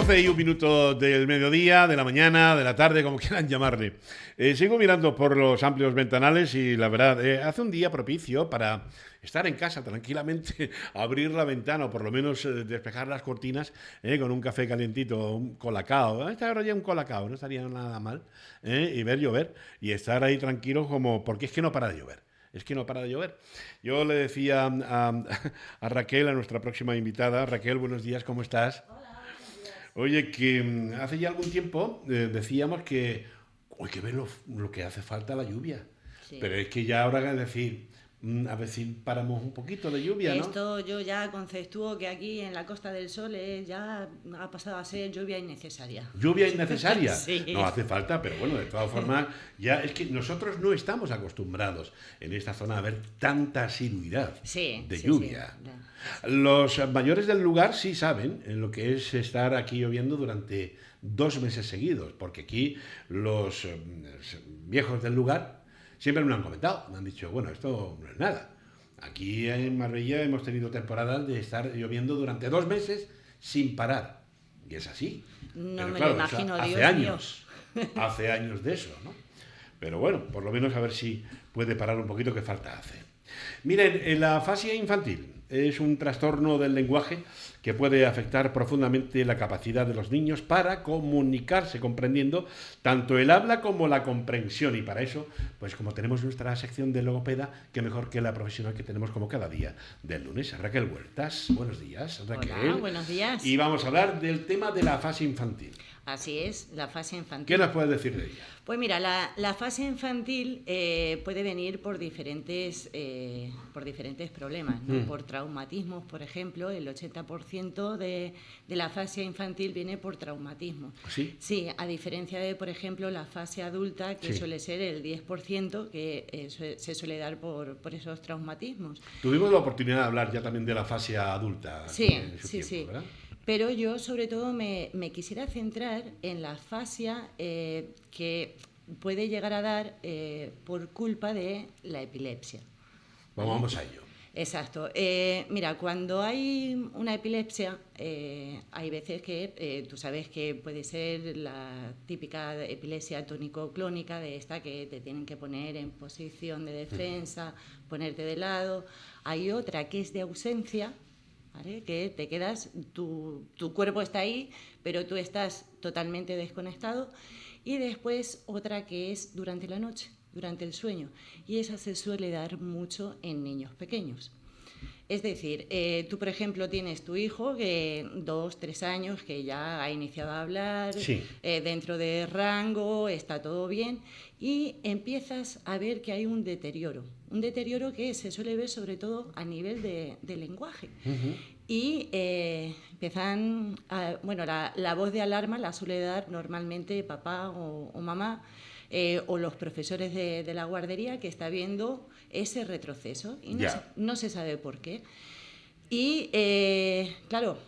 12:01 del mediodía, de la mañana, de la tarde, como quieran llamarle. Sigo mirando por los amplios ventanales y la verdad, hace un día propicio para estar en casa tranquilamente, abrir la ventana o por lo menos despejar las cortinas con un café calientito, un colacao. A esta hora ya un colacao, no estaría nada mal. Y ver llover y estar ahí tranquilo como, porque es que no para de llover. Es que no para de llover. Yo le decía a Raquel, a nuestra próxima invitada, Raquel, buenos días, ¿cómo estás? Oye, que hace ya algún tiempo decíamos que hay que ver lo que hace falta la lluvia. Sí. Pero es que ya ahora es decir, a ver si paramos un poquito de lluvia, ¿no? Esto yo ya conceptúo que aquí en la Costa del Sol ya ha pasado a ser lluvia innecesaria. Lluvia innecesaria. Sí. No hace falta, pero bueno, de todas formas, ya es que nosotros no estamos acostumbrados en esta zona a ver tanta asiduidad Sí, de sí, lluvia. sí. Los mayores del lugar sí saben en lo que es estar aquí lloviendo durante 2 meses seguidos, porque aquí los viejos del lugar siempre me lo han comentado, me han dicho, bueno, esto no es nada. Aquí en Marbella hemos tenido temporadas de estar lloviendo durante 2 meses sin parar. Y es así. No Pero me claro, lo imagino, hace Dios años. mío. Hace años de eso, ¿no? Pero bueno, por lo menos a ver si puede parar un poquito, que falta hacer. Miren, la afasia infantil es un trastorno del lenguaje que puede afectar profundamente la capacidad de los niños para comunicarse, comprendiendo tanto el habla como la comprensión. Y para eso, pues como tenemos nuestra sección de logopeda, qué mejor que la profesional que tenemos como cada día del lunes, Raquel Huertas. Buenos días, Raquel. Hola, buenos días. Y vamos a hablar del tema de la afasia infantil. Así es, la fase infantil. ¿Qué nos puedes decir de ella? Pues mira, la fase infantil puede venir por diferentes problemas, ¿no? Por traumatismos, por ejemplo, el 80% de la fase infantil viene por traumatismos. ¿Sí? Sí, a diferencia de, por ejemplo, la fase adulta, que Sí. suele ser el 10%, que se suele dar por esos traumatismos. Tuvimos la oportunidad de hablar ya también de la fase adulta. Sí, en su sí, tiempo, sí. ¿verdad? Pero yo sobre todo me quisiera centrar en la afasia que puede llegar a dar por culpa de la epilepsia. ¿Vale? Vamos a ello. Exacto. Mira, cuando hay una epilepsia, hay veces que tú sabes que puede ser la típica epilepsia tónico-clónica, de esta que te tienen que poner en posición de defensa, ponerte de lado. Hay otra que es de ausencia, ¿vale? Que te quedas, tu cuerpo está ahí, pero tú estás totalmente desconectado. Y después otra que es durante la noche, durante el sueño, y esa se suele dar mucho en niños pequeños. Es decir, tú, por ejemplo, tienes tu hijo que 2, 3 años, que ya ha iniciado a hablar, Sí. dentro de rango, está todo bien, y empiezas a ver que hay un deterioro que se suele ver sobre todo a nivel de lenguaje. Y empiezan, bueno, la voz de alarma la suele dar normalmente papá o mamá, o los profesores de la guardería, que está viendo ese retroceso y no se sabe por qué. Y claro,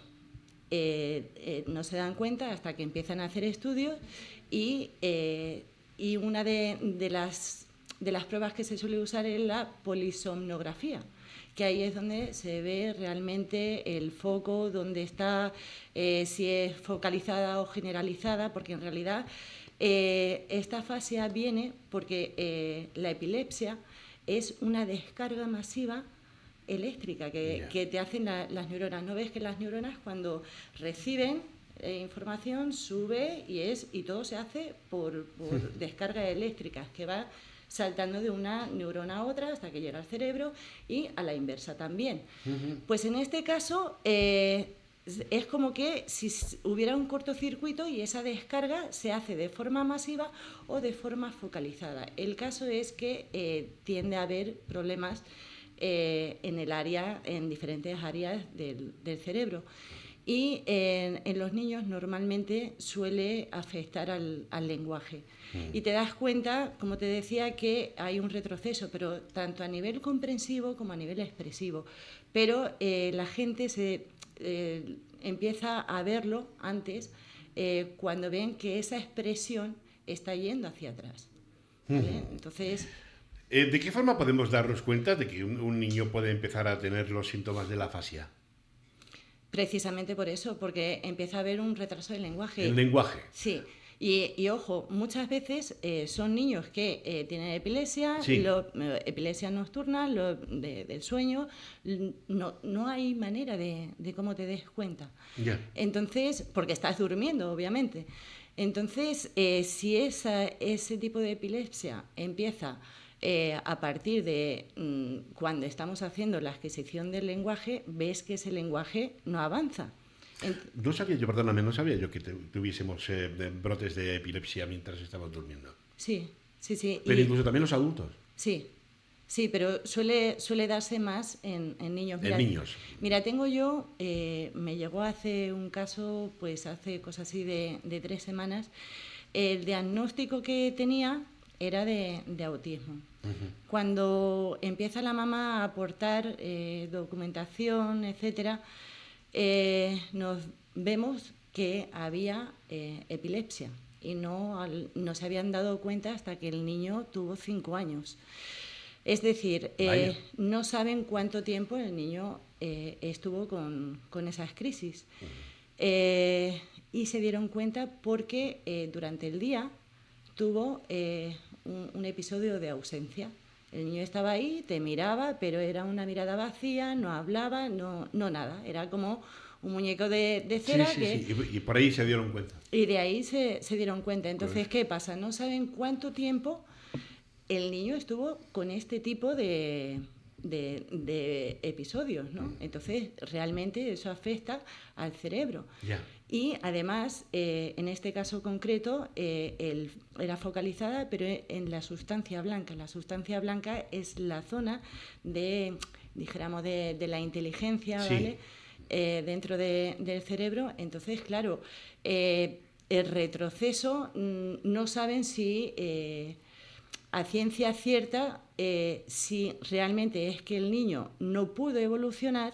no se dan cuenta hasta que empiezan a hacer estudios y una de las pruebas que se suele usar es la polisomnografía, que ahí es donde se ve realmente el foco, dónde está, si es focalizada o generalizada, porque en realidad esta afasia viene porque la epilepsia es una descarga masiva eléctrica que te hacen las neuronas. ¿No ves que las neuronas, cuando reciben información, sube y todo se hace por descargas eléctricas que va saltando de una neurona a otra hasta que llega al cerebro, y a la inversa también? Pues en este caso es como que si hubiera un cortocircuito y esa descarga se hace de forma masiva o de forma focalizada. El caso es que tiende a haber problemas en diferentes áreas del cerebro. Y en los niños normalmente suele afectar al lenguaje. Y te das cuenta, como te decía, que hay un retroceso, pero tanto a nivel comprensivo como a nivel expresivo. Pero la gente empieza a verlo antes cuando ven que esa expresión está yendo hacia atrás, ¿vale? Entonces, ¿de qué forma podemos darnos cuenta de que un niño puede empezar a tener los síntomas de la afasia? Precisamente por eso, porque empieza a haber un retraso del lenguaje. El lenguaje. Sí. Y ojo, muchas veces son niños que tienen epilepsia, Sí. epilepsia nocturna, del sueño, no hay manera de cómo te des cuenta. Ya. Entonces, porque estás durmiendo, obviamente. Entonces, si ese tipo de epilepsia empieza a partir de cuando estamos haciendo la adquisición del lenguaje, ves que ese lenguaje no avanza. No sabía yo, perdóname, no sabía yo que tuviésemos brotes de epilepsia mientras estábamos durmiendo. Sí, sí, sí. Pero incluso también los adultos. Sí, sí, pero suele darse más en niños. Mira, En niños. Mira, tengo yo, me llegó hace un caso, pues hace cosas así de 3 semanas. El diagnóstico que tenía era de autismo. Cuando empieza la mamá a aportar documentación, etcétera, nos vemos que había epilepsia y no se habían dado cuenta hasta que el niño tuvo 5 años. Es decir, no saben cuánto tiempo el niño estuvo con esas crisis. Y se dieron cuenta porque durante el día tuvo un episodio de ausencia. El niño estaba ahí, te miraba, pero era una mirada vacía, no hablaba, no nada. Era como un muñeco de cera. Sí. Y por ahí se dieron cuenta. Y de ahí se dieron cuenta. Entonces, ¿qué pasa? No saben cuánto tiempo el niño estuvo con este tipo de episodios, ¿no? Entonces, realmente eso afecta al cerebro. Ya. Y además, en este caso concreto, era focalizada, pero en la sustancia blanca. La sustancia blanca es la zona dijéramos, de la inteligencia, Sí. ¿vale? Dentro del cerebro. Entonces, claro, el retroceso, no saben si a ciencia cierta si realmente es que el niño no pudo evolucionar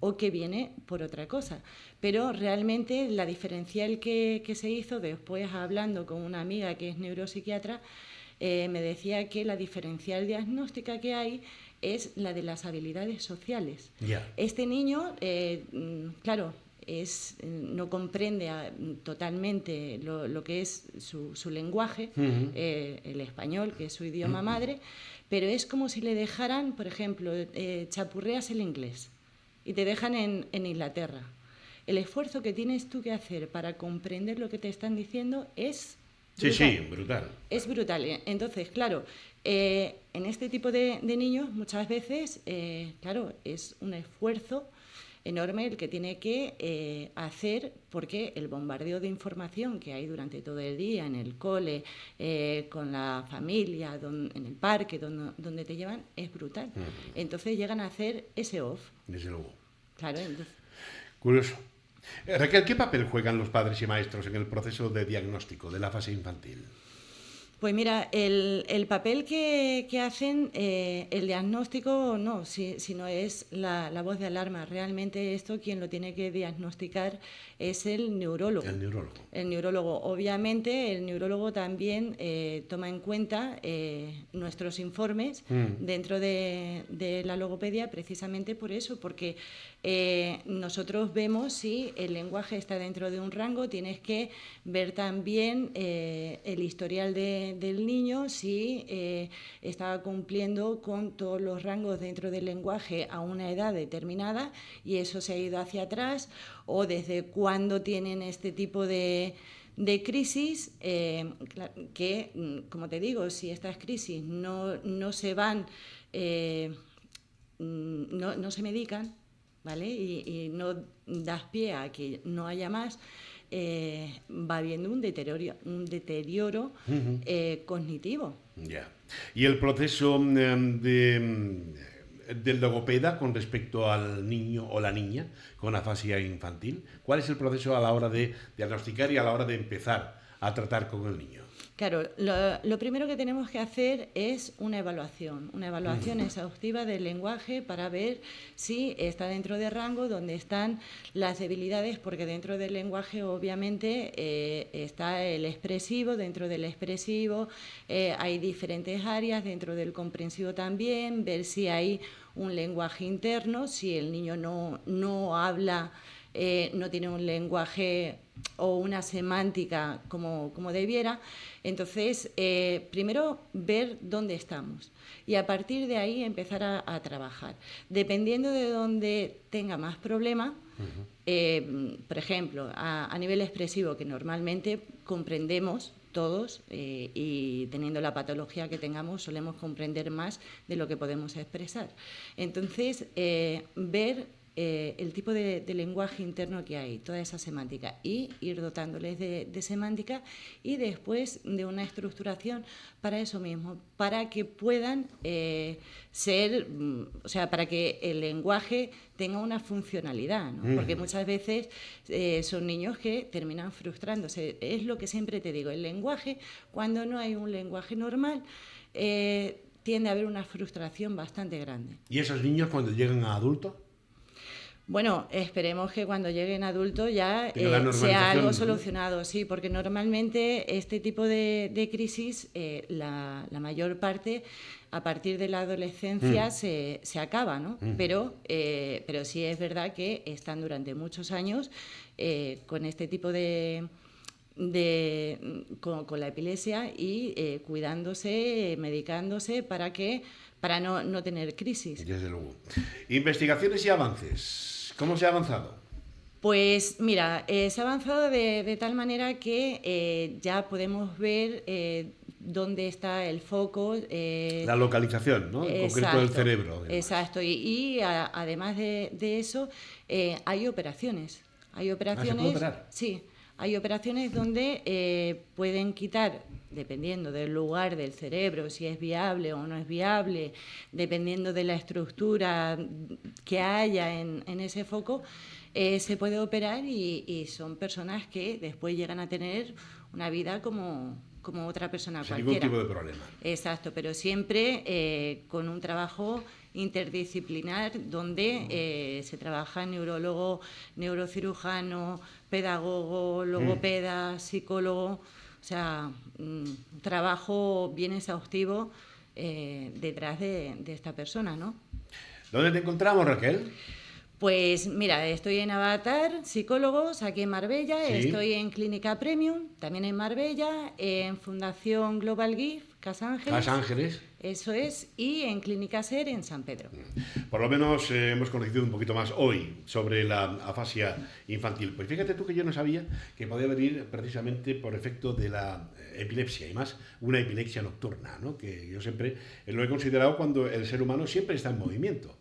o que viene por otra cosa. Pero realmente la diferencial que se hizo, después hablando con una amiga que es neuropsiquiatra, me decía que la diferencial diagnóstica que hay es la de las habilidades sociales. Ya. Este niño, claro, no comprende totalmente lo que es su lenguaje, el español, que es su idioma madre, pero es como si le dejaran, por ejemplo, chapurreas el inglés y te dejan en Inglaterra. El esfuerzo que tienes tú que hacer para comprender lo que te están diciendo es brutal. Sí, brutal. Es brutal. Entonces, claro, en este tipo de niños muchas veces, claro, es un esfuerzo enorme el que tiene que hacer, porque el bombardeo de información que hay durante todo el día en el cole, con la familia, en el parque, donde te llevan, es brutal. Entonces llegan a hacer ese off. Desde luego. Claro, entonces... Curioso. Raquel, ¿qué papel juegan los padres y maestros en el proceso de diagnóstico de la fase infantil? Pues mira, el papel que hacen, el diagnóstico no, sino es la voz de alarma. Realmente esto quien lo tiene que diagnosticar es el neurólogo. El neurólogo. El neurólogo. Obviamente el neurólogo también toma en cuenta nuestros informes dentro de la logopedia, precisamente por eso, porque nosotros vemos si el lenguaje está dentro de un rango. Tienes que ver también el historial del niño, si estaba cumpliendo con todos los rangos dentro del lenguaje a una edad determinada y eso se ha ido hacia atrás, o desde cuándo tienen este tipo de crisis, que, como te digo, si estas crisis no se van, no se medican, ¿vale? Y no das pie a que no haya más, va habiendo un deterioro cognitivo. Ya. Y el proceso del logopeda con respecto al niño o la niña con afasia infantil, ¿cuál es el proceso a la hora de diagnosticar y a la hora de empezar a tratar con el niño? Claro, lo primero que tenemos que hacer es una evaluación exhaustiva del lenguaje para ver si está dentro de rango, dónde están las debilidades, porque dentro del lenguaje obviamente está el expresivo, dentro del expresivo hay diferentes áreas, dentro del comprensivo también, ver si hay un lenguaje interno, si el niño no habla, no tiene un lenguaje o una semántica como debiera. Entonces, primero ver dónde estamos y a partir de ahí empezar a trabajar. Dependiendo de dónde tenga más problema, por ejemplo, a nivel expresivo, que normalmente comprendemos todos y teniendo la patología que tengamos solemos comprender más de lo que podemos expresar. Entonces, ver el tipo de lenguaje interno que hay, toda esa semántica, y ir dotándoles de semántica y después de una estructuración para eso mismo, para que puedan para que el lenguaje tenga una funcionalidad, ¿no? Porque muchas veces son niños que terminan frustrándose. Es lo que siempre te digo, el lenguaje, cuando no hay un lenguaje normal, tiende a haber una frustración bastante grande. ¿Y esos niños cuando llegan a adultos? Bueno, esperemos que cuando lleguen adultos ya sea algo solucionado, sí, porque normalmente este tipo de crisis, la mayor parte, a partir de la adolescencia se acaba, ¿no? Pero sí es verdad que están durante muchos años con este tipo con la epilepsia y cuidándose, medicándose para no tener crisis. Desde luego. Investigaciones y avances. ¿Cómo se ha avanzado? Pues mira, se ha avanzado de tal manera que ya podemos ver dónde está el foco. La localización, ¿no? En concreto del cerebro. Además. Exacto. Y además de eso, hay operaciones. Hay operaciones. ¿Se puede operar? Sí. Hay operaciones donde pueden quitar, dependiendo del lugar del cerebro, si es viable o no es viable, dependiendo de la estructura que haya en ese foco, se puede operar y son personas que después llegan a tener una vida como otra persona sin cualquiera. Sin ningún tipo de problema. Exacto, pero siempre con un trabajo interdisciplinar donde se trabaja neurólogo, neurocirujano, pedagogo, logopeda, psicólogo, o sea, un trabajo bien exhaustivo detrás de esta persona, ¿no? ¿Dónde te encontramos, Raquel? Pues mira, estoy en Avatar Psicólogos, aquí en Marbella, sí. Estoy en Clínica Premium, también en Marbella, en Fundación Global Gift, Casa Ángeles. Casa Ángeles. Eso es, y en Clínica SER en San Pedro. Por lo menos hemos conocido un poquito más hoy sobre la afasia infantil. Pues fíjate tú que yo no sabía que podía venir precisamente por efecto de la epilepsia, y más una epilepsia nocturna, ¿no? Que yo siempre lo he considerado cuando el ser humano siempre está en movimiento.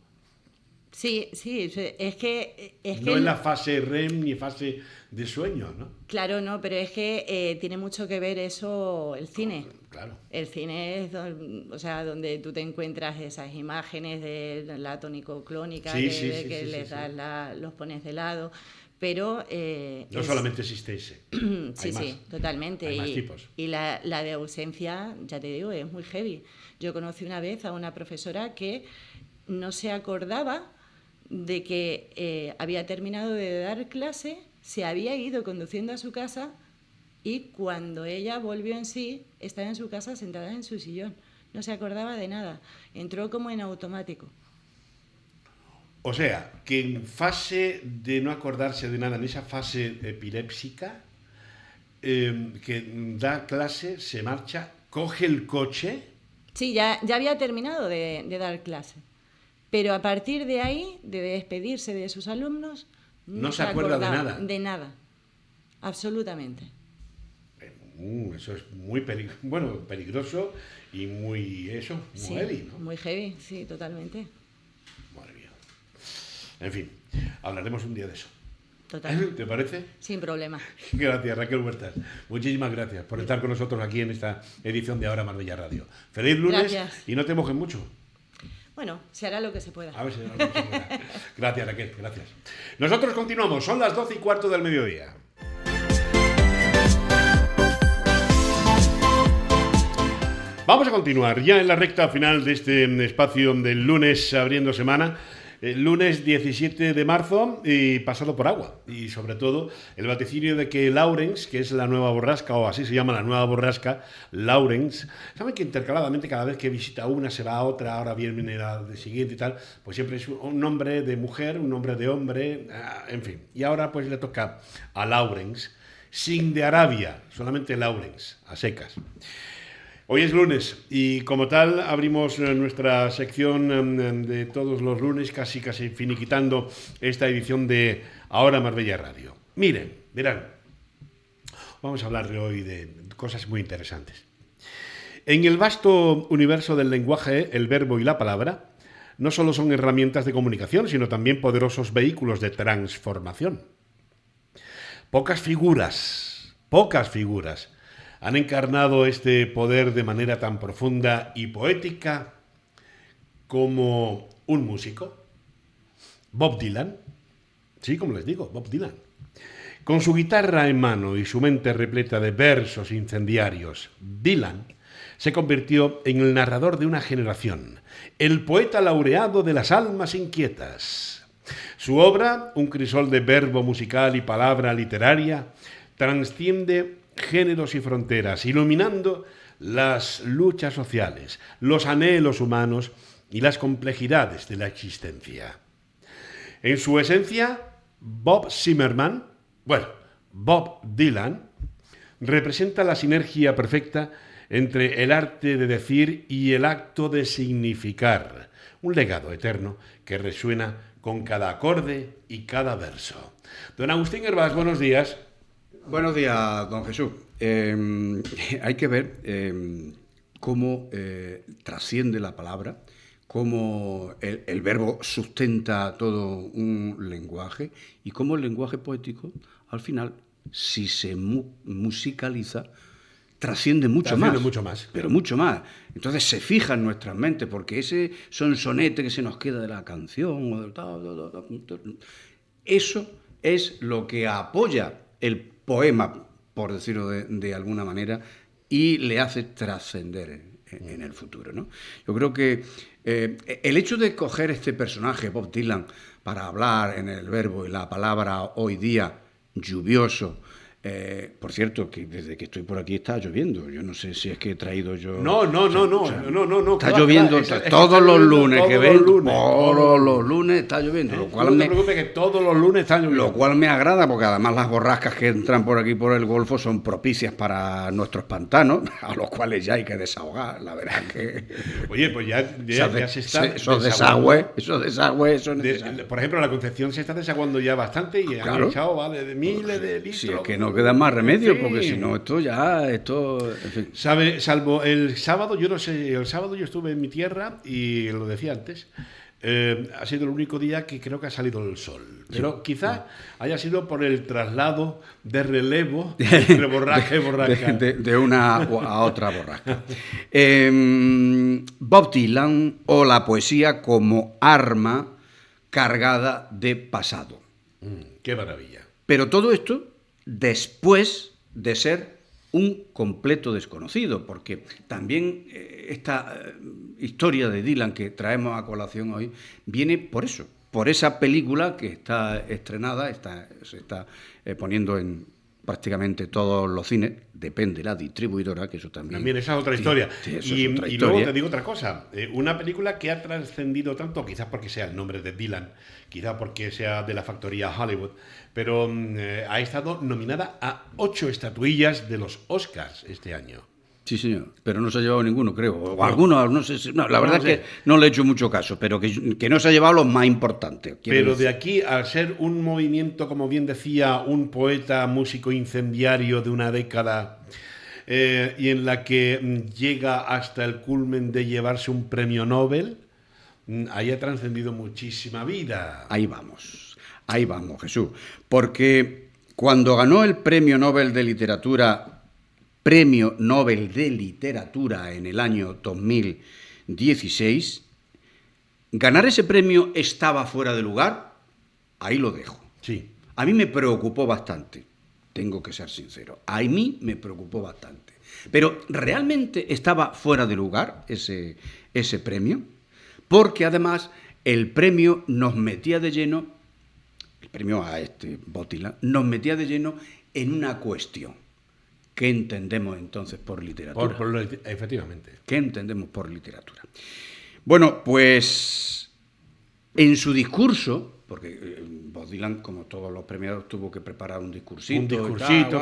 Sí, es que... No en la fase REM ni fase de sueño, ¿no? Claro, no, pero es que tiene mucho que ver eso, el cine. Claro. El cine es donde tú te encuentras esas imágenes de la tónico-clónica, los pones de lado, pero... no solamente existe ese. Sí, totalmente. Hay más tipos. Y la de ausencia, ya te digo, es muy heavy. Yo conocí una vez a una profesora que no se acordaba de que había terminado de dar clase, se había ido conduciendo a su casa y cuando ella volvió en sí, estaba en su casa sentada en su sillón. No se acordaba de nada. Entró como en automático. O sea, que en fase de no acordarse de nada, en esa fase epiléptica, que da clase, se marcha, coge el coche... Sí, ya había terminado de dar clase. Pero a partir de ahí, de despedirse de sus alumnos, no se acuerda de nada. De nada, absolutamente. Eso es muy peligroso y muy heavy, ¿no? Muy heavy, sí, totalmente. Madre mía. En fin, hablaremos un día de eso. Total. ¿Te parece? Sin problema. Gracias, Raquel Huertas. Muchísimas gracias por estar con nosotros aquí en esta edición de Ahora Marbella Radio. Feliz lunes. Gracias. Y no te mojes mucho. Bueno, se hará lo que se pueda. A ver si hará lo que se pueda. Gracias, Raquel, gracias. Nosotros continuamos, son las 12:15 del mediodía. Vamos a continuar ya en la recta final de este espacio del lunes abriendo semana. El lunes 17 de marzo y pasado por agua. Y sobre todo el vaticinio de que Lawrence, que es la nueva borrasca, o así se llama la nueva borrasca, Lawrence, saben que intercaladamente cada vez que visita una se va a otra, ahora viene la de siguiente y tal, pues siempre es un nombre de mujer, un nombre de hombre, en fin. Y ahora pues le toca a Lawrence, sin de Arabia, solamente Lawrence, a secas. Hoy es lunes y como tal abrimos nuestra sección de todos los lunes, casi finiquitando esta edición de Ahora Marbella Radio. Miren, verán, vamos a hablar hoy de cosas muy interesantes. En el vasto universo del lenguaje, el verbo y la palabra no solo son herramientas de comunicación, sino también poderosos vehículos de transformación. Pocas figuras han encarnado este poder de manera tan profunda y poética como un músico, Bob Dylan. Sí, como les digo, Bob Dylan. Con su guitarra en mano y su mente repleta de versos incendiarios, Dylan se convirtió en el narrador de una generación, el poeta laureado de las almas inquietas. Su obra, un crisol de verbo musical y palabra literaria, trasciende géneros y fronteras, iluminando las luchas sociales, los anhelos humanos y las complejidades de la existencia. En su esencia, Bob Dylan, representa la sinergia perfecta entre el arte de decir y el acto de significar, un legado eterno que resuena con cada acorde y cada verso. Don Agustín Hervás, buenos días. Buenos días, don Jesús. Hay que ver cómo trasciende la palabra, cómo el verbo sustenta todo un lenguaje y cómo el lenguaje poético, al final, si se musicaliza, trasciende mucho más. Pero mucho más. Entonces se fija en nuestras mentes, porque ese sonsonete que se nos queda de la canción, eso es lo que apoya el poema, por decirlo de alguna manera, y le hace trascender en el futuro, ¿no? Yo creo que el hecho de coger este personaje, Bob Dylan, para hablar en el verbo y la palabra hoy día, lluvioso. Por cierto, que desde que estoy por aquí está lloviendo. Yo no sé si es que he traído yo... No. Está lloviendo todos los lunes que ven. Todos los lunes está lloviendo. Lo cual no te preocupes, que todos los lunes está lloviendo. Lo cual me agrada, porque además las borrascas que entran por aquí por el Golfo son propicias para nuestros pantanos, a los cuales ya hay que desahogar. La verdad que... Oye, pues ya se está... Esos desagües son necesarios. Por ejemplo, la Concepción se está desaguando ya bastante y han echado de miles de litros. Si es que no queda más remedio, porque si no, en fin. Salvo el sábado, yo no sé, el sábado yo estuve en mi tierra y lo decía antes, ha sido el único día que creo que ha salido el sol. Pero quizá haya sido por el traslado de relevo entre borrasca y borrasca. De una a otra borrasca. Bob Dylan, o la poesía como arma cargada de pasado. ¡Qué maravilla! Pero todo esto después de ser un completo desconocido, porque también esta historia de Dylan que traemos a colación hoy viene por eso, por esa película que está estrenada, se está poniendo en prácticamente todos los cines, depende de la distribuidora, que eso también esa es otra historia. Y luego te digo otra cosa, una película que ha trascendido tanto, quizás porque sea el nombre de Dylan, quizás porque sea de la factoría Hollywood, pero ha estado nominada a 8 estatuillas de los Oscars este año. Sí, señor, pero no se ha llevado ninguno, creo. O algunos, no sé. No, la verdad es que no le he hecho mucho caso, pero que no se ha llevado los más importantes. Pero decir. De aquí a ser un movimiento, como bien decía, un poeta, músico incendiario de una década, y en la que llega hasta el culmen de llevarse un premio Nobel, ahí ha trascendido muchísima vida. Ahí vamos, Jesús. Porque cuando ganó el Premio Nobel de Literatura en el año 2016, ganar ese premio estaba fuera de lugar, ahí lo dejo. Sí. A mí me preocupó bastante, tengo que ser sincero. A mí me preocupó bastante. Pero realmente estaba fuera de lugar ese premio, porque además el premio nos metía de lleno, el premio a Bob Dylan, nos metía de lleno en una cuestión. ¿Qué entendemos entonces por literatura? Efectivamente. ¿Qué entendemos por literatura? Bueno, pues en su discurso, porque Bob Dylan, como todos los premiados, tuvo que preparar un discursito.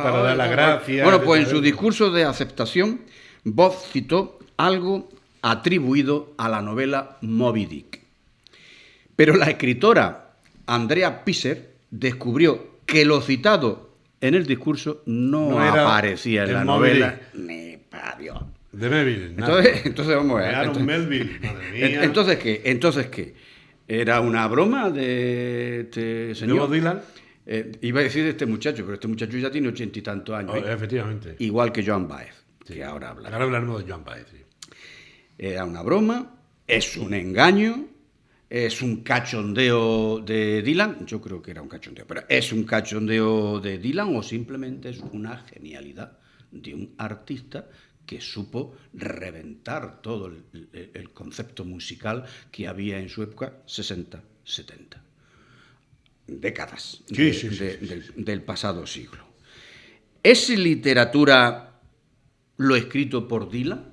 Para dar las gracias. Bueno, pues en su discurso de aceptación, Bob citó algo atribuido a la novela Moby Dick. Pero la escritora Andrea Pisser descubrió que lo citado en el discurso no aparecía en la novela ni para Dios. De Melville. Entonces vamos a ver. Aaron Melville, madre mía. Entonces qué. ¿Era una broma de este señor? ¿De Bob Dylan? Iba a decir de este muchacho, pero este muchacho ya tiene 80 y tantos años. Efectivamente. Igual que Joan Baez, Sí. que ahora habla. Ahora hablaremos de Joan Baez, sí. Era una broma, es un engaño, es un cachondeo de Dylan. Yo creo que era un cachondeo, pero es un cachondeo de Dylan o simplemente es una genialidad de un artista que supo reventar todo el concepto musical que había en su época, 60, 70. Décadas del pasado siglo. ¿Es literatura lo escrito por Dylan?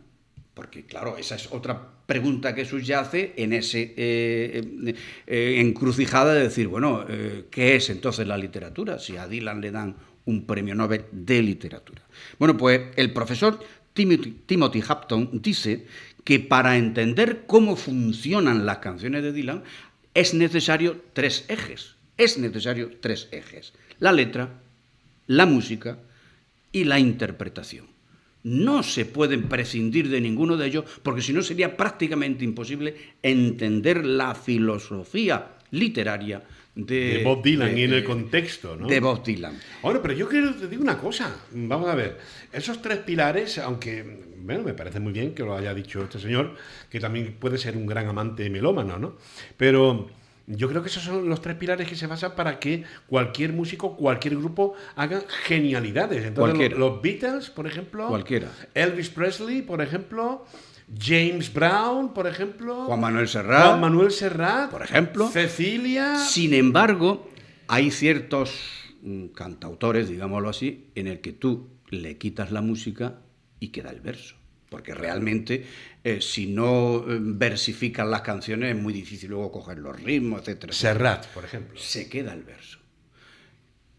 Porque, claro, esa es otra pregunta que subyace en ese encrucijada de decir, bueno, ¿qué es entonces la literatura? Si a Dylan le dan un premio Nobel de literatura. Bueno, pues el profesor Timothy Hampton dice que para entender cómo funcionan las canciones de Dylan es necesario tres ejes. La letra, la música y la interpretación. No se pueden prescindir de ninguno de ellos porque si no sería prácticamente imposible entender la filosofía literaria de Bob Dylan y en el contexto, ¿no? De Bob Dylan. Bueno, pero yo quiero te digo una cosa. Vamos a ver. Esos tres pilares, aunque, bueno, me parece muy bien que lo haya dicho este señor, que también puede ser un gran amante melómano, ¿no? Pero yo creo que esos son los tres pilares que se basan para que cualquier músico, cualquier grupo haga genialidades. Entonces, los Beatles, por ejemplo. Cualquiera. Elvis Presley, por ejemplo. James Brown, por ejemplo. Juan Manuel Serrat, por ejemplo. Cecilia. Sin embargo, hay ciertos cantautores, digámoslo así, en el que tú le quitas la música y queda el verso. Porque realmente, si no versifican las canciones, es muy difícil luego coger los ritmos, etcétera. Serrat, por ejemplo. Se queda el verso.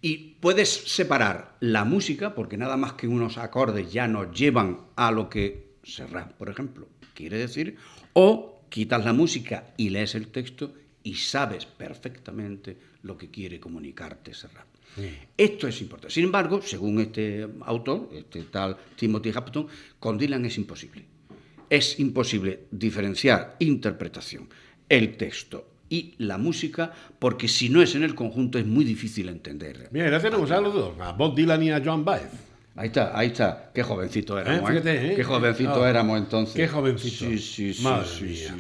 Y puedes separar la música, porque nada más que unos acordes ya nos llevan a lo que Serrat, por ejemplo, quiere decir, o quitas la música y lees el texto y sabes perfectamente lo que quiere comunicarte Serrat. Esto es importante. Sin embargo, según este autor, este tal Timothy Hampton, con Dylan es imposible. Es imposible diferenciar interpretación, el texto y la música, porque si no es en el conjunto es muy difícil entender. Mira, gracias a los dos, a Bob Dylan y a Joan Baez. Ahí está. Qué jovencito éramos, Fíjate, Qué jovencito éramos entonces. Qué jovencito. Sí. Madre mía.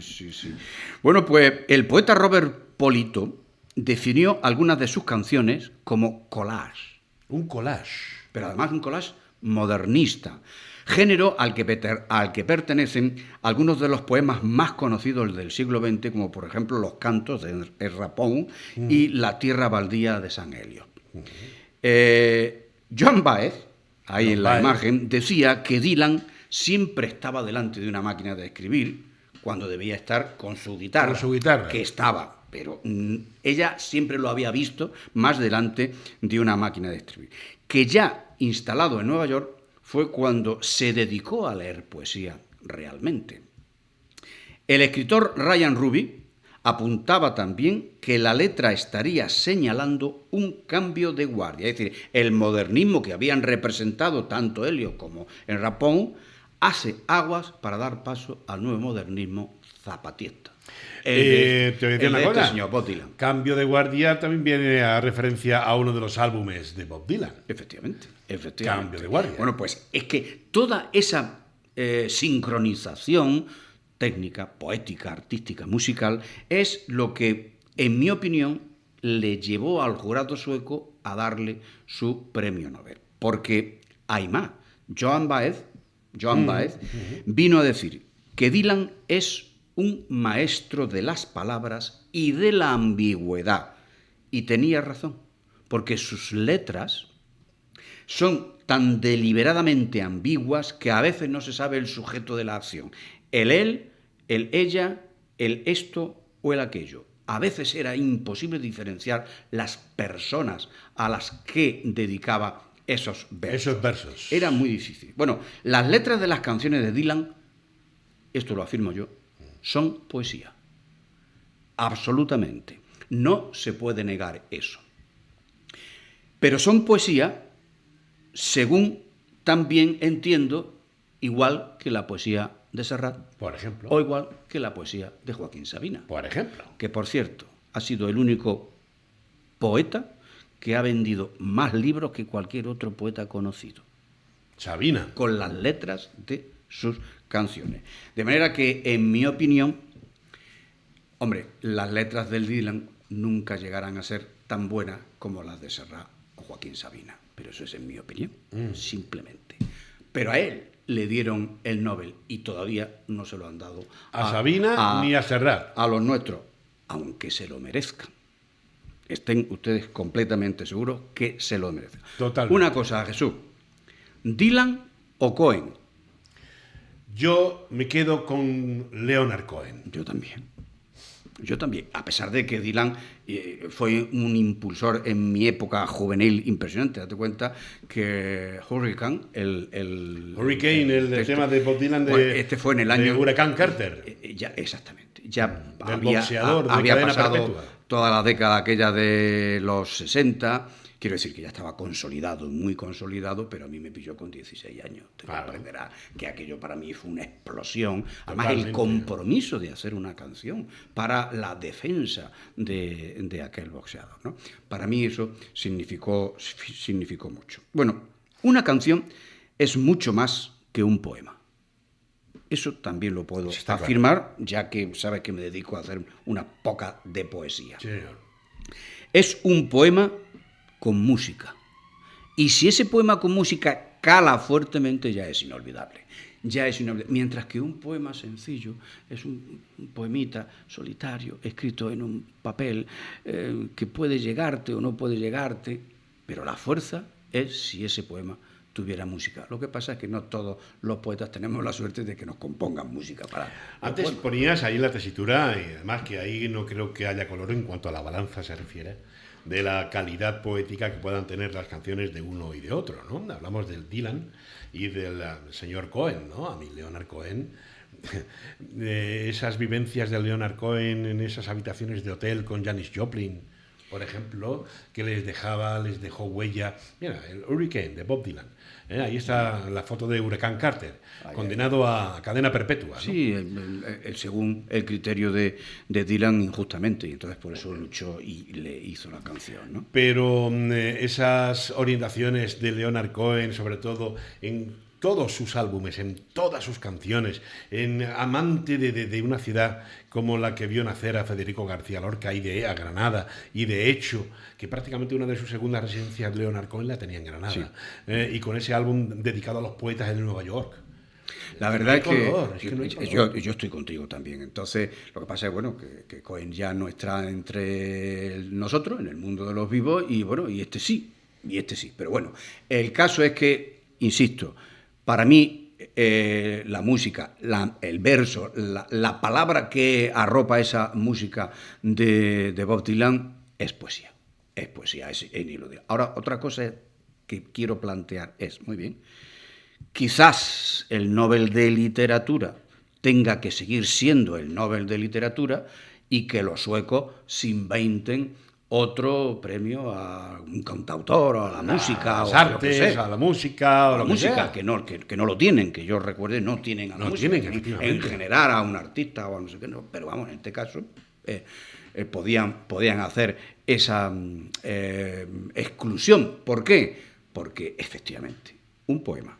Bueno, pues el poeta Robert Polito definió algunas de sus canciones como collage. Un collage. Pero además un collage modernista, género al que pertenecen algunos de los poemas más conocidos del siglo XX, como por ejemplo los cantos de Ezra Pound y La tierra baldía de San Elliot. Joan Baez, ahí en la imagen, decía que Dylan siempre estaba delante de una máquina de escribir cuando debía estar con su guitarra. Que estaba, pero ella siempre lo había visto más delante de una máquina de escribir. Que ya instalado en Nueva York fue cuando se dedicó a leer poesía realmente. El escritor Ryan Ruby apuntaba también que la letra estaría señalando un cambio de guardia, es decir, el modernismo que habían representado tanto Elliot como en Rapón hace aguas para dar paso al nuevo modernismo zapatista. Te voy a decir una cosa. Señor Bob Dylan. Cambio de guardia también viene a referencia a uno de los álbumes de Bob Dylan. Efectivamente. Cambio de guardia. Bueno, pues es que toda esa sincronización técnica, poética, artística, musical, es lo que, en mi opinión, le llevó al jurado sueco a darle su premio Nobel. Porque hay más. Joan Baez vino a decir que Dylan es un maestro de las palabras y de la ambigüedad. Y tenía razón, porque sus letras son tan deliberadamente ambiguas que a veces no se sabe el sujeto de la acción. El él, el ella, el esto o el aquello. A veces era imposible diferenciar las personas a las que dedicaba esos versos. Era muy difícil. Bueno, las letras de las canciones de Dylan, esto lo afirmo yo, son poesía. Absolutamente. No se puede negar eso. Pero son poesía según también entiendo, igual que la poesía de Serrat, por ejemplo, o igual que la poesía de Joaquín Sabina, por ejemplo, que por cierto ha sido el único poeta que ha vendido más libros que cualquier otro poeta conocido. Sabina. Con las letras de sus canciones. De manera que, en mi opinión, hombre, las letras del Dylan nunca llegarán a ser tan buenas como las de Serrat o Joaquín Sabina. Pero eso es en mi opinión, simplemente. Pero a él le dieron el Nobel y todavía no se lo han dado a Sabina ni a Serrat. A los nuestros, aunque se lo merezcan. Estén ustedes completamente seguros que se lo merecen. Totalmente. Una cosa, Jesús. ¿Dylan o Cohen? Yo me quedo con Leonard Cohen. Yo también. A pesar de que Dylan fue un impulsor en mi época juvenil impresionante. Date cuenta que Hurricane, el tema de Bob Dylan este fue en el año de Huracán Carter. Exactamente. Ya boxeador había pasado perpetua. Toda la década aquella de los 60. Quiero decir que ya estaba consolidado, muy consolidado, pero a mí me pilló con 16 años. Te comprenderás que aquello para mí fue una explosión. Además, el compromiso de hacer una canción para la defensa de aquel boxeador, ¿no? Para mí eso significó mucho. Bueno, una canción es mucho más que un poema. Eso también lo puedo afirmar, ya que sabes que me dedico a hacer una poca de poesía. Sí, señor. Es un poema con música. Y si ese poema con música cala fuertemente, ya es inolvidable. Mientras que un poema sencillo es un poemita solitario, escrito en un papel, que puede llegarte o no puede llegarte, pero la fuerza es si ese poema tuviera música. Lo que pasa es que no todos los poetas tenemos la suerte de que nos compongan música para... Antes ponías ahí la tesitura, y además que ahí no creo que haya color en cuanto a la balanza se refiere, de la calidad poética que puedan tener las canciones de uno y de otro, ¿no? Hablamos del Dylan y del señor Cohen, ¿no? A mí Leonard Cohen, de esas vivencias de Leonard Cohen en esas habitaciones de hotel con Janis Joplin, por ejemplo, que les dejó huella. Mira, el Hurricane de Bob Dylan. Ahí está la foto de Huracán Carter, condenado a cadena perpetua, ¿no? Sí, según el criterio de Dylan, injustamente, y entonces por eso luchó y le hizo la canción, ¿no? Pero esas orientaciones de Leonard Cohen, sobre todo en todos sus álbumes, en todas sus canciones, en amante de una ciudad como la que vio nacer a Federico García Lorca y a Granada, y de hecho que prácticamente una de sus segundas residencias Leonard Cohen la tenía en Granada, sí. Y con ese álbum dedicado a los poetas de Nueva York. La verdad es que yo estoy contigo también. Entonces, lo que pasa es que Cohen ya no está entre nosotros, en el mundo de los vivos, y este sí. Pero bueno, el caso es que, insisto, para mí la música, el verso, la palabra que arropa esa música de Bob Dylan es poesía. Es ineludible. Ahora, otra cosa que quiero plantear es, muy bien, quizás el Nobel de Literatura tenga que seguir siendo el Nobel de Literatura y que los suecos se inventen otro premio a un cantautor o a la música, o a lo que sea. A la música, o la música, que no lo tienen, que yo recuerde, no tienen a la música, en general a un artista o a no sé qué, no, pero vamos, en este caso podían hacer esa exclusión. ¿Por qué? Porque efectivamente un poema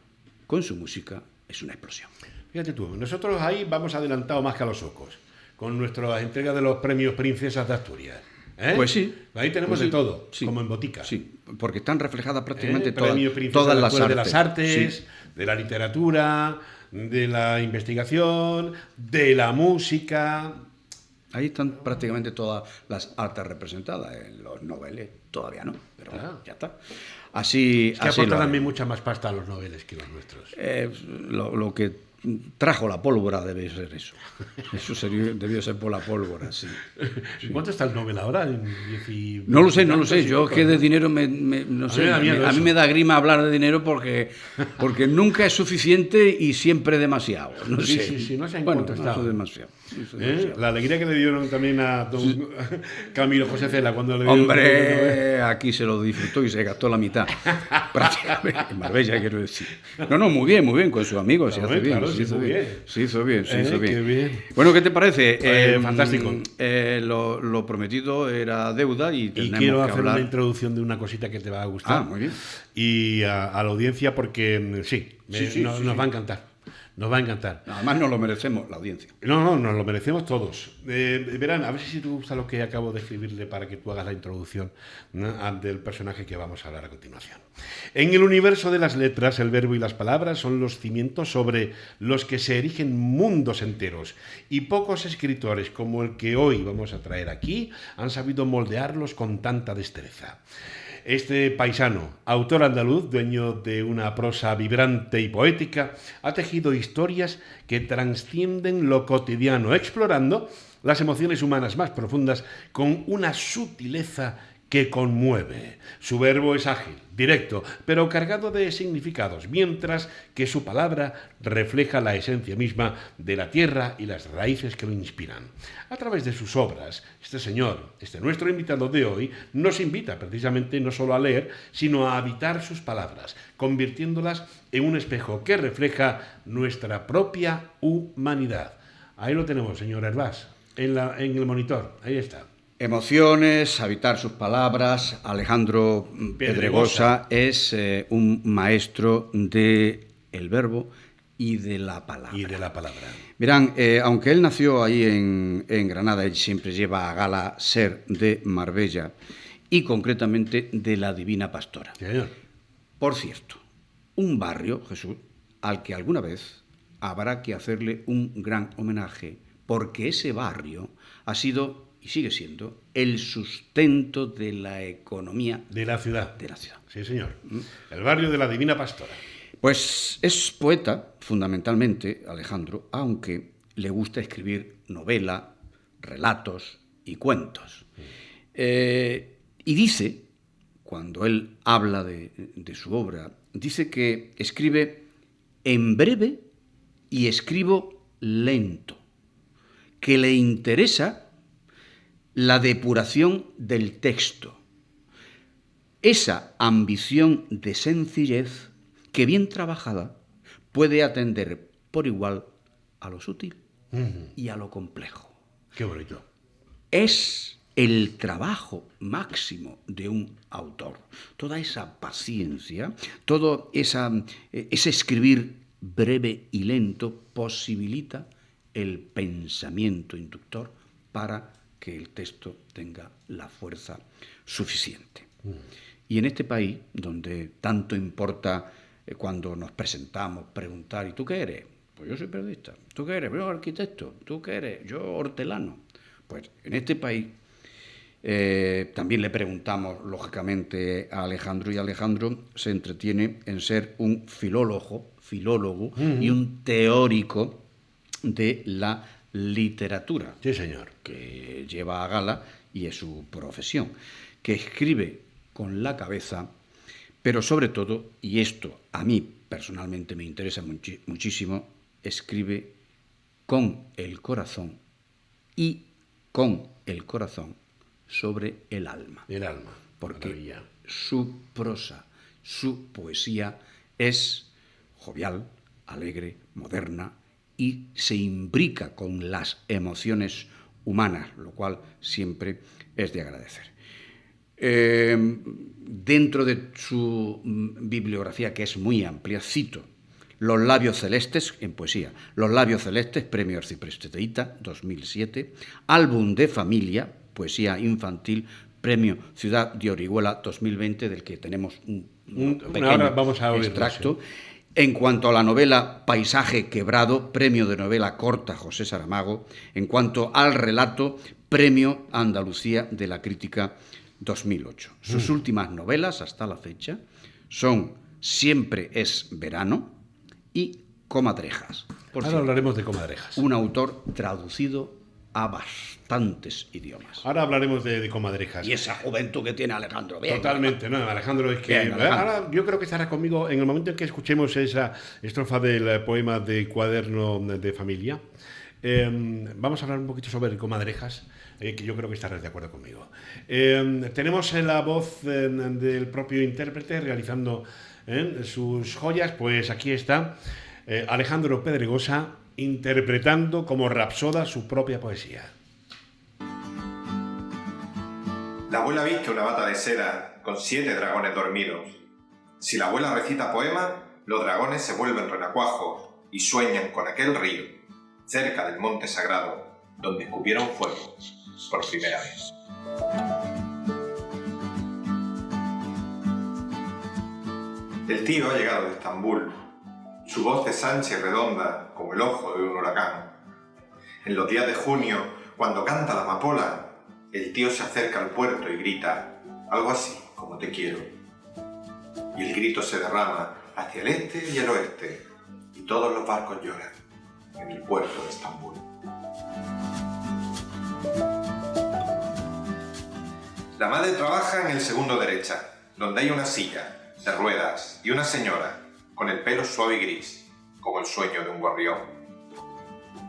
con su música es una explosión. Fíjate tú, nosotros ahí vamos adelantados más que a los suecos, con nuestra entrega de los premios Princesas de Asturias. ¿Eh? Pues sí. Ahí tenemos Pues sí. de todo, Sí. como en botica. Sí, porque están reflejadas prácticamente Premio Princesa todas de la las Escuela artes. de las artes, Sí. de la literatura, de la investigación, de la música. Ahí están prácticamente todas las artes representadas. En los noveles todavía no, pero Claro. ya está. Así, Es que así aportan lo también haremos. mucha más pasta a los noveles que los nuestros. Lo que trajo la pólvora debe ser eso. Eso debió ser por la pólvora, sí. ¿Cuánto está el Nobel ahora? No lo sé. Yo es que de dinero no A sé. mí me da miedo A mí eso. me da grima hablar de dinero porque nunca es suficiente y siempre demasiado. No Sí, sé. sí, no sé en bueno, cuánto no está. es demasiado. Eso es demasiado. La alegría que le dieron también a don Camilo José Cela cuando le dieron el Nobel. Hombre, aquí se lo disfrutó y se gastó la mitad. Prácticamente. En Marbella, quiero decir. No, muy bien, con sus amigos. Claro, Se hace bien. claro, se sí, hizo muy bien. bien. Se hizo bien. Qué bien. Bueno, ¿qué te parece? Fantástico. Lo prometido era deuda y Y tenemos quiero que hacer hablar. una introducción de una cosita que te va a gustar. Ah, muy bien. Y a la audiencia porque sí, nos va a encantar. Nos va a encantar. Además, no lo merecemos, la audiencia. No, nos lo merecemos todos. Verán, a ver si te gusta lo que acabo de escribirle para que tú hagas la introducción, ¿no?, del personaje que vamos a hablar a continuación. En el universo de las letras, el verbo y las palabras son los cimientos sobre los que se erigen mundos enteros, y pocos escritores como el que hoy vamos a traer aquí han sabido moldearlos con tanta destreza. Este paisano, autor andaluz, dueño de una prosa vibrante y poética, ha tejido historias que trascienden lo cotidiano, explorando las emociones humanas más profundas con una sutileza que conmueve. Su verbo es ágil, directo, pero cargado de significados, mientras que su palabra refleja la esencia misma de la tierra y las raíces que lo inspiran. A través de sus obras, nuestro invitado de hoy, nos invita precisamente no solo a leer, sino a habitar sus palabras, convirtiéndolas en un espejo que refleja nuestra propia humanidad. Ahí lo tenemos, señor Hervás, en el monitor, ahí está. Emociones, habitar sus palabras. Alejandro Pedregosa es un maestro del verbo y de la palabra. Verán, aunque él nació ahí en Granada, él siempre lleva a gala ser de Marbella y concretamente de la Divina Pastora. Sí, señor. Por cierto, un barrio, Jesús, al que alguna vez habrá que hacerle un gran homenaje, porque ese barrio ha sido y sigue siendo el sustento de la economía de la ciudad. Sí, señor. El barrio de la Divina Pastora. Pues es poeta, fundamentalmente, Alejandro, aunque le gusta escribir novela, relatos y cuentos. Y dice, cuando él habla de su obra, dice que escribe en breve y escribo lento, que le interesa la depuración del texto, esa ambición de sencillez que bien trabajada puede atender por igual a lo sutil y a lo complejo. Qué bonito. Es el trabajo máximo de un autor. Toda esa paciencia, todo ese escribir breve y lento posibilita el pensamiento inductor para que el texto tenga la fuerza suficiente. Y en este país, donde tanto importa cuando nos presentamos, preguntar, ¿y tú qué eres? Pues yo soy periodista. ¿Tú qué eres? Yo arquitecto. ¿Tú qué eres? Yo hortelano. Pues en este país también le preguntamos, lógicamente, a Alejandro, y Alejandro se entretiene en ser un filólogo y un teórico de la literatura. Sí, señor. Que lleva a gala y es su profesión, que escribe con la cabeza, pero sobre todo, y esto a mí personalmente me interesa muchísimo, escribe con el corazón y con el corazón sobre el alma. El alma. Porque maravilla. su prosa, su poesía es jovial, alegre, moderna y se imbrica con las emociones humanas, lo cual siempre es de agradecer. Dentro de su bibliografía, que es muy amplia, cito Los labios celestes, en poesía, Los labios celestes, Premio Arcipreste Teíta, 2007, Álbum de familia, Poesía Infantil, Premio Ciudad de Orihuela 2020, del que tenemos un pequeño ahora vamos a oírlo, extracto. En cuanto a la novela Paisaje Quebrado, Premio de Novela Corta José Saramago. En cuanto al relato, Premio Andalucía de la Crítica 2008. Sus últimas novelas, hasta la fecha, son Siempre es verano y Comadrejas. Ahora hablaremos de Comadrejas. Un autor traducido a bastantes idiomas. Ahora hablaremos de Comadrejas. Y esa juventud que tiene Alejandro. Bien, Totalmente, no, Alejandro, es que Bien, Alejandro. ahora yo creo que estará conmigo en el momento en que escuchemos esa estrofa del poema de Cuaderno de Familia. Vamos a hablar un poquito sobre Comadrejas, que yo creo que estarás de acuerdo conmigo. Tenemos la voz del propio intérprete realizando sus joyas, pues aquí está Alejandro Pedregosa interpretando como rapsoda su propia poesía. La abuela viste una bata de seda con 7 dragones dormidos. Si la abuela recita poema, los dragones se vuelven renacuajos y sueñan con aquel río, cerca del monte sagrado, donde escupieron fuego por primera vez. El tío ha llegado de Estambul. Su voz es ancha y redonda como el ojo de un huracán. En los días de junio, cuando canta la amapola, el tío se acerca al puerto y grita, algo así como te quiero. Y el grito se derrama hacia el este y el oeste, y todos los barcos lloran en el puerto de Estambul. La madre trabaja en el segundo derecha, donde hay una silla de ruedas y una señora con el pelo suave y gris, como el sueño de un gorrión.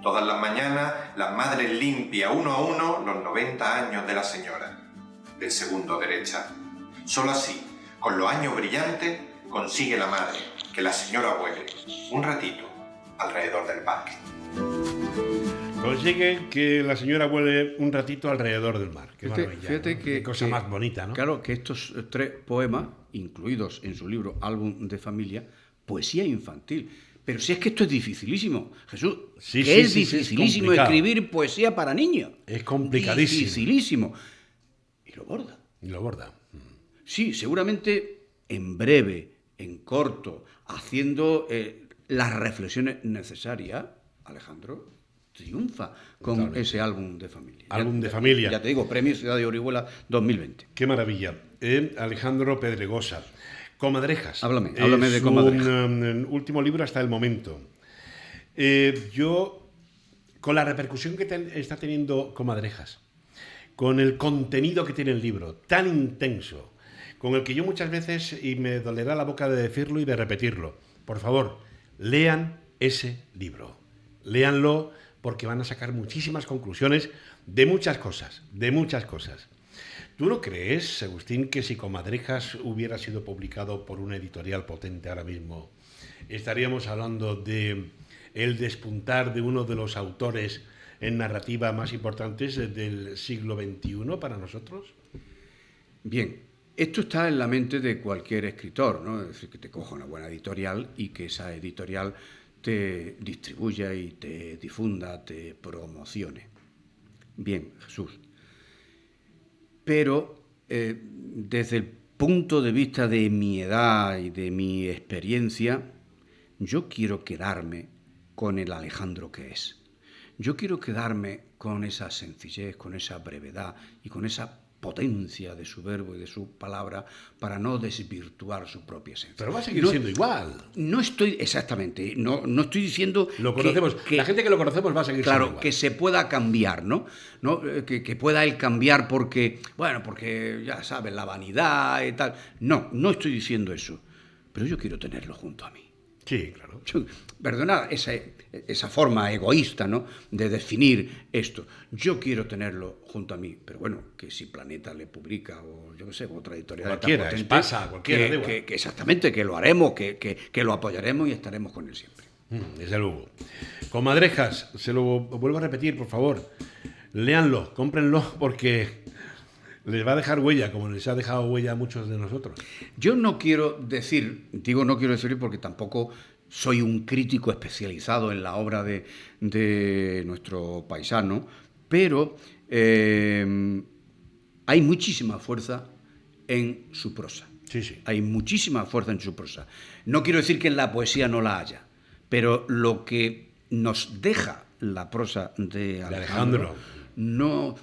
Todas las mañanas, la madre limpia uno a uno los 90 años de la señora, del segundo derecha. Solo así, con los años brillantes, consigue la madre que la señora vuele un ratito alrededor del parque. Consigue que la señora vuele un ratito alrededor del mar. Qué maravilla, fíjate ¿no? que, Qué cosa más bonita, ¿no? Claro, que estos 3 poemas, incluidos en su libro Álbum de Familia, poesía infantil. Pero si es que esto es dificilísimo, Jesús, Sí, que sí, es sí, sí, es dificilísimo complicado. escribir poesía para niños. Es complicadísimo. Dificilísimo. Y lo borda. Y lo borda. Sí, seguramente en breve, en corto, haciendo las reflexiones necesarias, Alejandro triunfa con Totalmente. ese álbum de familia. Álbum de familia. Ya te digo, Premio Ciudad de Orihuela 2020. Qué maravilla. Alejandro Pedregosa. Comadrejas. Háblame de Comadrejas. Un último libro hasta el momento. Yo, con la repercusión que está teniendo Comadrejas, con el contenido que tiene el libro, tan intenso, con el que yo muchas veces, y me dolerá la boca de decirlo y de repetirlo, por favor, lean ese libro. Léanlo porque van a sacar muchísimas conclusiones de muchas cosas, de muchas cosas. ¿Tú no crees, Agustín, que si Comadrejas hubiera sido publicado por una editorial potente ahora mismo, estaríamos hablando de el despuntar de uno de los autores en narrativa más importantes del siglo XXI para nosotros? Bien, esto está en la mente de cualquier escritor, ¿no? Es decir, que te coja una buena editorial y que esa editorial te distribuya y te difunda, te promocione. Bien, Jesús. Pero desde el punto de vista de mi edad y de mi experiencia, yo quiero quedarme con el Alejandro que es. Yo quiero quedarme con esa sencillez, con esa brevedad y con esa potencia de su verbo y de su palabra para no desvirtuar su propia esencia. Pero va a seguir siendo igual. No estoy, exactamente, no estoy diciendo Lo conocemos, la gente que lo conocemos va a seguir siendo igual. Claro, que se pueda cambiar, ¿no? Que pueda él cambiar porque ya sabes, la vanidad y tal. No estoy diciendo eso, pero yo quiero tenerlo junto a mí. Sí, claro. Perdonad esa forma egoísta, ¿no?, de definir esto. Yo quiero tenerlo junto a mí, pero bueno, que si Planeta le publica o yo qué sé, otra editorial Cualquiera, tan potente, pasa, cualquiera, da igual. que exactamente, que lo haremos, que lo apoyaremos y estaremos con él siempre. Desde luego. Comadrejas, se lo vuelvo a repetir, por favor. Léanlo, cómprenlo, porque les va a dejar huella, como les ha dejado huella a muchos de nosotros. Yo no quiero decir porque tampoco soy un crítico especializado en la obra de nuestro paisano, pero hay muchísima fuerza en su prosa. Sí, sí. Hay muchísima fuerza en su prosa. No quiero decir que en la poesía no la haya, pero lo que nos deja la prosa de Alejandro no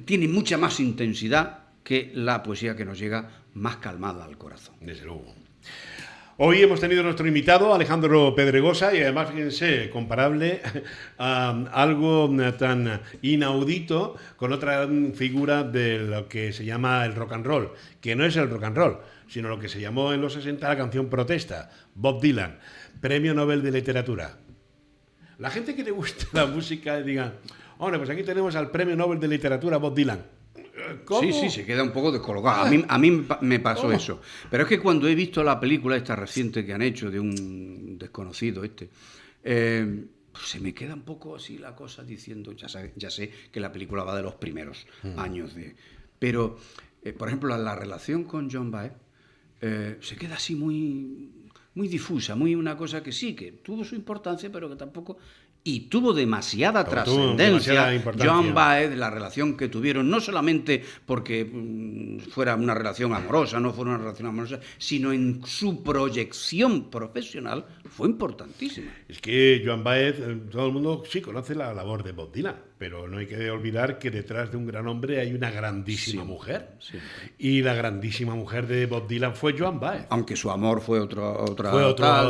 tiene mucha más intensidad que la poesía que nos llega más calmada al corazón. Desde luego. Hoy hemos tenido nuestro invitado, Alejandro Pedregosa, y además, fíjense, comparable a algo tan inaudito con otra figura de lo que se llama el rock and roll, que no es el rock and roll, sino lo que se llamó en los 60 la canción protesta, Bob Dylan, Premio Nobel de Literatura. La gente que le gusta la música diga, hombre, pues aquí tenemos al Premio Nobel de Literatura, Bob Dylan. ¿Cómo? Sí, se queda un poco descolgado. A mí me pasó ¿Cómo? eso. Pero es que cuando he visto la película esta reciente que han hecho de un desconocido pues se me queda un poco así la cosa diciendo, ya sé que la película va de los primeros años de... Pero, por ejemplo, la relación con Joan Baez se queda así muy difusa, muy una cosa que sí, que tuvo su importancia, pero que tampoco... Y tuvo demasiada trascendencia Joan Baez, la relación que tuvieron, no solamente porque fuera una relación amorosa, no fuera una relación amorosa, sino en su proyección profesional fue importantísima. Es que Joan Baez, todo el mundo sí conoce la labor de Bob Dylan, pero no hay que olvidar que detrás de un gran hombre hay una grandísima mujer. Siempre. Y la grandísima mujer de Bob Dylan fue Joan Baez. Aunque su amor fue otro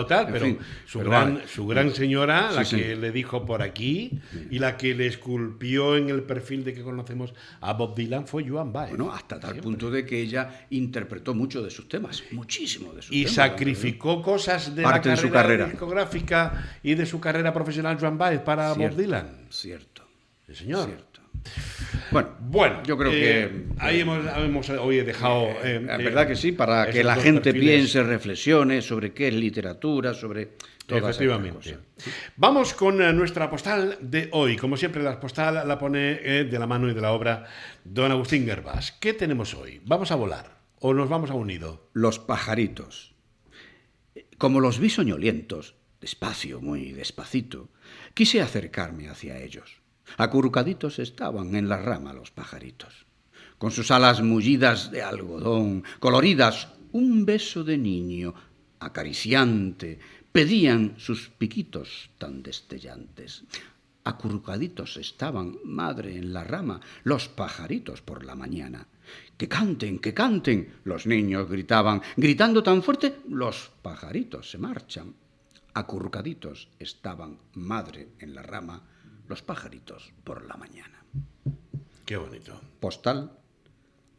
tal, pero fin, su gran señora, sí, la sí. que le dijo por aquí y la que le esculpió en el perfil de que conocemos a Bob Dylan fue Joan Baez. Bueno, hasta tal punto de que ella interpretó mucho de sus temas, muchísimo de sus temas. Y sacrificó cosas de parte la de su carrera carrera discográfica y de su carrera profesional Joan Baez para Bob Dylan. Cierto. Sí, señor. Cierto. Bueno, yo creo que ahí hemos hoy dejado... la verdad que sí, para que esos la dos gente perfiles. piense, reflexione sobre qué es literatura, sobre todas Efectivamente. esas cosas. Vamos con nuestra postal de hoy. Como siempre, la postal la pone de la mano y de la obra don Agustín Guerbas. ¿Qué tenemos hoy? ¿Vamos a volar o nos vamos a un nido? Los pajaritos. Como los vi soñolientos, despacio, muy despacito, quise acercarme hacia ellos. Acurrucaditos estaban en la rama los pajaritos, con sus alas mullidas de algodón, coloridas, un beso de niño, acariciante, pedían sus piquitos tan destellantes. Acurrucaditos estaban, madre, en la rama, los pajaritos por la mañana. ¡Que canten! Los niños gritaban, gritando tan fuerte, los pajaritos se marchan. Acurrucaditos estaban, madre, en la rama, los pajaritos por la mañana. Qué bonito. Postal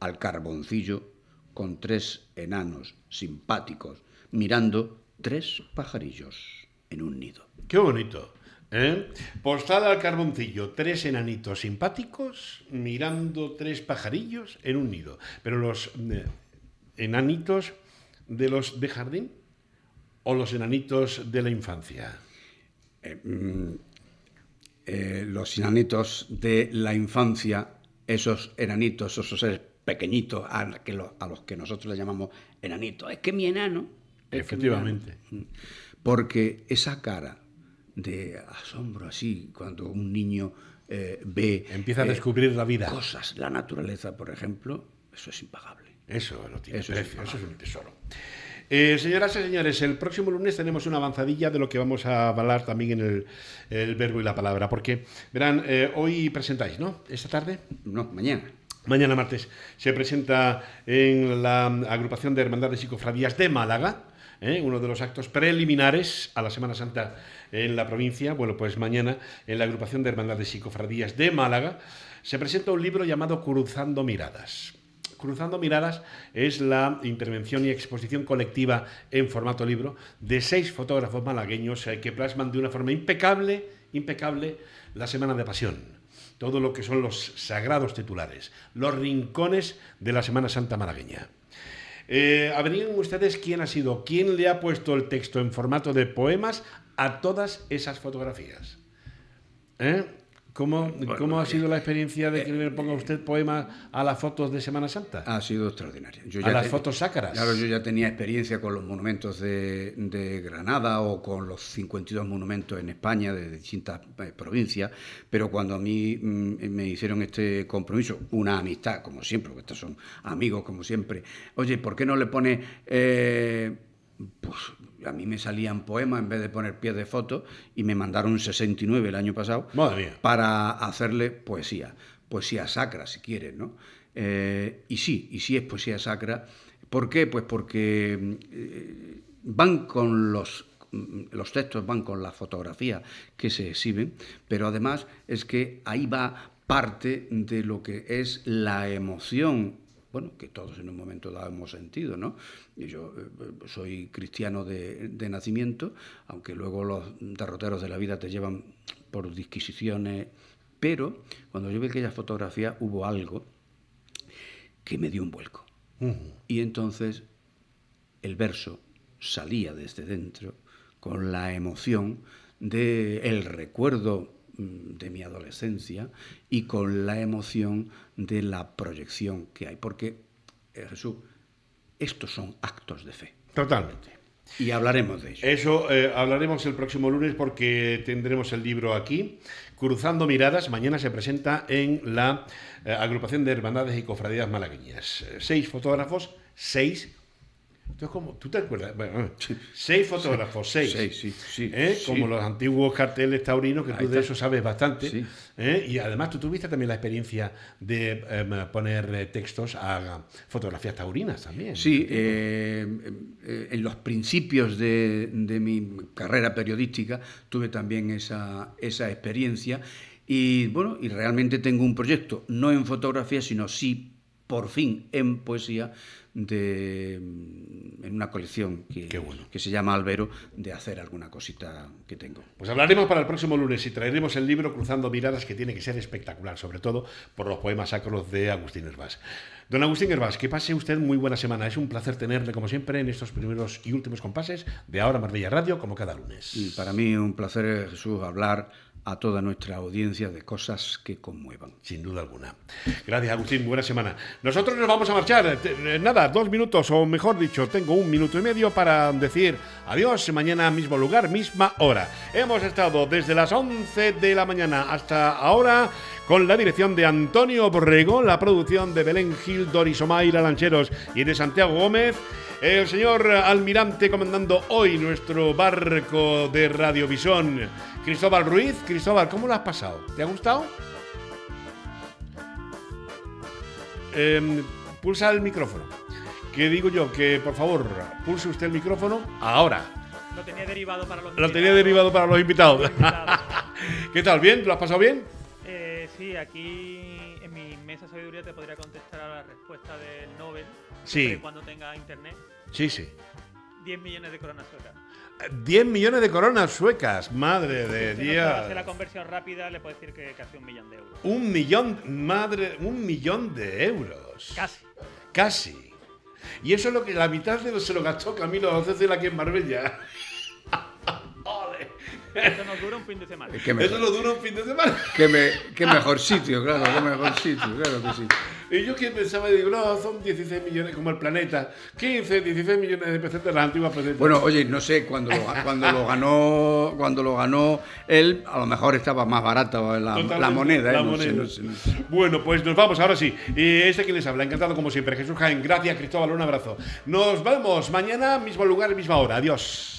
al carboncillo con 3 enanos simpáticos mirando 3 pajarillos en un nido. Qué bonito. Postal al carboncillo, 3 enanitos simpáticos mirando 3 pajarillos en un nido. Pero los enanitos de los de jardín o los enanitos de la infancia. Los enanitos de la infancia, esos enanitos, esos seres pequeñitos a los que nosotros le llamamos enanitos. Es que mi enano. Efectivamente. Porque esa cara de asombro así, cuando un niño ve... Empieza a descubrir la vida. Cosas, la naturaleza, por ejemplo, eso es impagable. Eso no tiene Eso precio, es eso es un tesoro. Señoras y señores, el próximo lunes tenemos una avanzadilla de lo que vamos a hablar también en el verbo y la palabra, porque, verán, hoy presentáis, ¿no? ¿Esta tarde? No, mañana. Mañana martes se presenta en la agrupación de Hermandades y Cofradías de Málaga, uno de los actos preliminares a la Semana Santa en la provincia. Bueno, pues mañana en la agrupación de Hermandades y Cofradías de Málaga se presenta un libro llamado Cruzando Miradas. Cruzando Miradas es la intervención y exposición colectiva en formato libro de 6 fotógrafos malagueños que plasman de una forma impecable la Semana de Pasión. Todo lo que son los sagrados titulares, los rincones de la Semana Santa malagueña. Averigüen ustedes quién le ha puesto el texto en formato de poemas a todas esas fotografías. ¿Cómo ha sido la experiencia de que le ponga usted poemas a las fotos de Semana Santa? Ha sido extraordinaria. A las fotos sácaras. Claro, yo ya tenía experiencia con los monumentos de Granada o con los 52 monumentos en España de distintas provincias, pero cuando a mí me hicieron este compromiso, una amistad, como siempre, porque estos son amigos como siempre, oye, ¿por qué no le pone... pues a mí me salían poemas en vez de poner pies de foto y me mandaron 69 el año pasado para hacerle poesía sacra, si quieres, ¿no? Y sí es poesía sacra. ¿Por qué? Pues porque van con los textos, van con las fotografías que se exhiben, pero además es que ahí va parte de lo que es la emoción, bueno, que todos en un momento dado hemos sentido, ¿no? Y yo soy cristiano de nacimiento, aunque luego los derroteros de la vida te llevan por disquisiciones, pero cuando yo vi aquella fotografía hubo algo que me dio un vuelco. Y entonces el verso salía desde dentro con la emoción del recuerdo de mi adolescencia y con la emoción de la proyección que hay. Porque, Jesús, estos son actos de fe. Totalmente. Y hablaremos de ello. Eso hablaremos el próximo lunes porque tendremos el libro aquí. Cruzando Miradas, mañana se presenta en la Agrupación de Hermandades y Cofradías Malagueñas. 6 fotógrafos, 6. Entonces, ¿cómo? ¿Tú te acuerdas? Bueno, 6 fotógrafos, 6. Sí. Como los antiguos carteles taurinos, que tú de eso sabes bastante. Sí. Y además tú tuviste también la experiencia de poner textos a fotografías taurinas también. Sí, en los principios de mi carrera periodística tuve también esa experiencia. Y bueno, y realmente tengo un proyecto, no en fotografía, sino sí, por fin, en poesía, en una colección que se llama Albero, de hacer alguna cosita que tengo. Pues hablaremos para el próximo lunes y traeremos el libro Cruzando Miradas, que tiene que ser espectacular, sobre todo por los poemas sacros de Agustín Hervás. Don Agustín Hervás, que pase usted muy buena semana. Es un placer tenerle, como siempre, en estos primeros y últimos compases de Ahora Marbella Radio, como cada lunes. Y para mí un placer, Jesús, hablar a toda nuestra audiencia de cosas que conmuevan. Sin duda alguna. Gracias, Agustín. Buena semana. Nosotros nos vamos a marchar. Nada, 2 minutos, o mejor dicho, tengo 1 minuto y medio para decir adiós. Mañana mismo lugar, misma hora. Hemos estado desde las 11 de la mañana hasta ahora con la dirección de Antonio Borrego, la producción de Belén Gil, Doris Omaira Lancheros y de Santiago Gómez. El señor almirante comandando hoy nuestro barco de Radiovisión, Cristóbal Ruiz. Cristóbal, ¿cómo lo has pasado? ¿Te ha gustado? Pulsa el micrófono. Que digo yo que, por favor, pulse usted el micrófono ahora. Lo tenía derivado para los invitados. Lo tenía derivado para los invitados. ¿Qué tal? ¿Bien? ¿Lo has pasado bien? Sí, aquí en mi mesa sabiduría te podría contestar a la respuesta del Nobel. Sí. Cuando tenga internet. Sí. 10 millones de coronas suecas. 10 millones de coronas suecas, madre de Dios. Para hacer la conversión rápida le puedo decir que casi 1 millón de euros. 1 millón de euros. Casi. Y eso es lo que la mitad de lo se lo gastó Camilo Océcel aquí en Marbella. Eso nos dura un fin de semana. Eso nos dura un fin de semana. Qué mejor sitio, claro, claro que sí. Y yo que pensaba, digo, no, son 16 millones, como el planeta. 15, 16 millones de pesetas, las antiguas pesetas. Bueno, oye, no sé, cuando lo ganó él, a lo mejor estaba más barata la moneda. No sé. Bueno, pues nos vamos, ahora sí. Que les habla, encantado como siempre. Jesús Jaén, gracias, Cristóbal, un abrazo. Nos vemos mañana, mismo lugar, misma hora. Adiós.